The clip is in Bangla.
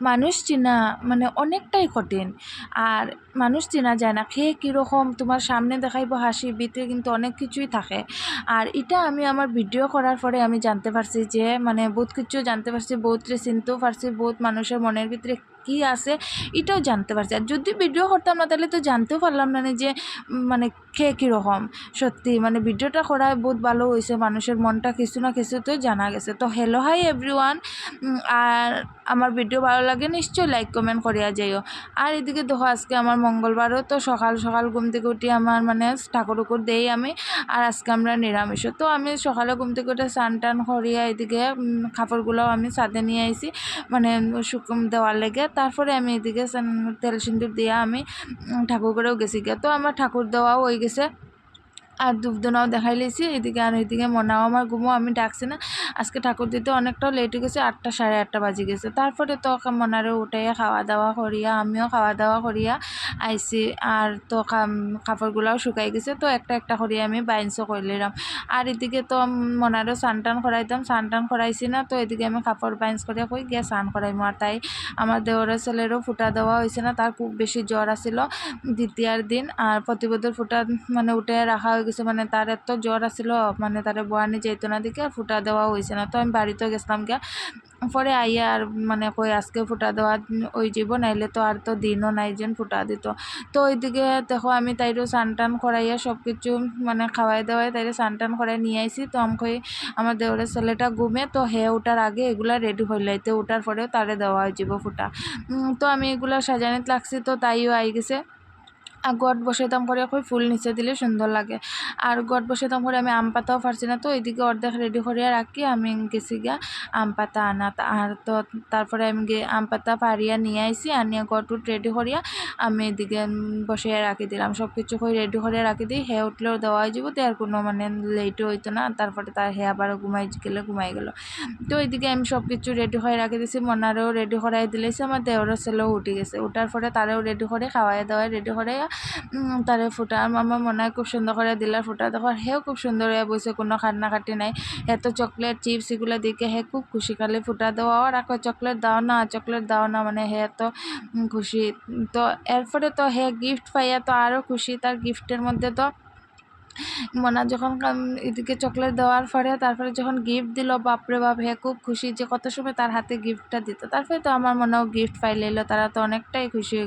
মানুষ চিনা মানে অনেকটাই কঠিন। আর মানুষ চেনা যায় না, খেয়ে কীরকম তোমার সামনে দেখাইব হাসি, ভিতরে কিন্তু অনেক কিছুই থাকে। আর এটা আমি আমার ভিডিও করার পরে আমি জানতে পারছি যে মানে বহুত কিছু জানতে পারছি, বহুতরে চিনতেও পারছি, বহুত মানুষের মনের ভিতরে কী আছে এটাও জানতে পারছি। আর যদি ভিডিও করতাম না তাহলে তো জানতেও পারলাম না যে মানে খেয়ে কীরকম। সত্যি মানে ভিডিওটা করা বহুত ভালো হয়েছে, মানুষের মনটা কিছু না কিছু তো জানা গেছে। তো হ্যালো হাই এভরিওয়ান। আর আমার ভিডিও ভালো লাগে নিশ্চয়ই লাইক কমেন্ট করিয়া যাইও। আর এদিকে দেখো আজকে আমার মঙ্গলবারও, তো সকাল সকাল ঘুম থেকে উঠি আমার মানে ঠাকুর উকুর দেই আমি। আর আজকে আমরা নিরামিষও, তো আমি সকালে ঘুম থেকে উঠে স্নান টান করিয়া এদিকে কাপড়গুলোও আমি ছাদে নিয়ে আইছি মানে শুকন দেওয়ার লেগে। তারপরে আমি এদিকে তেল সিন্দুর দিয়া আমি ঠাকুর করেও গেছি গিয়া। তো আমার ঠাকুর দেওয়াও হয়ে গেছে আর ধূপধুনাও দেখাই লইছি এদিকে। আর এদিকে মনাও আমার ঘুমো আমি ডাকছি না, আজকে ঠাকুর দিতে অনেকটাও লেট হয়ে গেছে, 8টা সাড়ে 8টা বাজে গেছে। তারপরে তো মনারে উঠাইয়া খাওয়া দাওয়া করিয়া আমিও খাওয়া দাওয়া করিয়া আইছি। আর তো কাপড়গুলাও শুকাই গেছে, তো একটা একটা করিয়া আমি বাইন্সও করে নিলাম। আর এদিকে তো মনারও স্নান টান করাইতাম, স্নান টান করাইছি না, তো এদিকে আমি কাপড় বাইন্স করিয়া কই গিয়া স্নান করাইমো। আর তাই আমার দেওরের ছেলেরও ফুটা দেওয়া হয়েছে না, তার খুব বেশি জ্বর আসিল দ্বিতীয়ার দিন। আর প্রতিবন্ধের ফুটা মানে উঠে রাখা হয়ে গেছে, মানে তার এত জ্বর আসিল মানে তারে বোয়ানি যাইতো না দিকে ফুটা দেওয়া হয়েছে না। তো আমি বাড়িতেও গেছিলাম গিয়া, পরে আইয়া আর মানে কই আজকে ফুটা দেওয়া ওই যাব, নাইলে তো আর তো দিনও নাই যেন ফুটা দিত। তো ওইদিকে দেখো আমি তাইরও স্নান টান করাইয়া সব কিছু মানে খাওয়াই দাওয়াই তাইরে স্নান টান করাই নিয়ে আইসি। তো আমি আমার দেওরের ছেলেটা ঘুমে, তো হে ওঠার আগে এগুলা রেডি হইলাইতে, ওঠার পরেও তারে দেওয়া হয়ে যাব ফুটা। তো আমি এগুলা সাজানিত লাগছি, তো তাইও আই গেছে। আর গট বসাইতাম করে কই ফুল নিচে দিলে সুন্দর লাগে। আর গট বসাইতাম করে আমি আম পাতাও পারছি না, তো এইদিকে অর্ধেক রেডি করিয়া রাখি আমি গেছি গিয়া আম পাতা আনা। আর তো তারপরে আমি আম পাতা পারিয়া নিয়ে আইসি, আনিয়া গট উঠ রেডি করিয়া আমি এদিকে বসাইয়া রাখি দিলাম। সব কিছু করে রেডি করিয়া রাখি দিই, হে উঠলেও দেওয়া হয়ে যাবো, তো আর কোনো মানে লেটও হইতো না। তারপরে তার হে আবার ঘুমাই গেল। তো এইদিকে আমি সব কিছু রেডি করে রাখি দিয়েছি, মনারেও রেডি করাই দিলেছি, আমার দেওরের ছেলেও উঠে গেছে। উঠার পরে তারেও রেডি করে খাওয়াই দাওয়াই রেডি করে তারে ফুটা আমার মনে হয় খুব সুন্দর করে দিলার ফুটা। দেখো হেও খুব সুন্দর হয়ে বসে, কোনো কান্নাকাটি নাই। হে তো চকলেট চিপস এগুলো দিকে হে খুব খুশি, খালি ফুটা দেওয়া আর রাখো চকলেট দাও না, চকলেট দাও না, মানে হে তো খুশি। তো এরপরে তো হে গিফট পাইয়া তো আরও খুশি। তার গিফটের মধ্যে তো মনা যখন এদিকে চকলেট দেওয়ার পরে তারপরে যখন গিফট দিল, বাপরে বাপ হে খুব খুশি যে কত সময় তার হাতে গিফটটা দিত। তারপরে তো আমার মনেও গিফট পাইলে তারা তো অনেকটাই খুশি হয়ে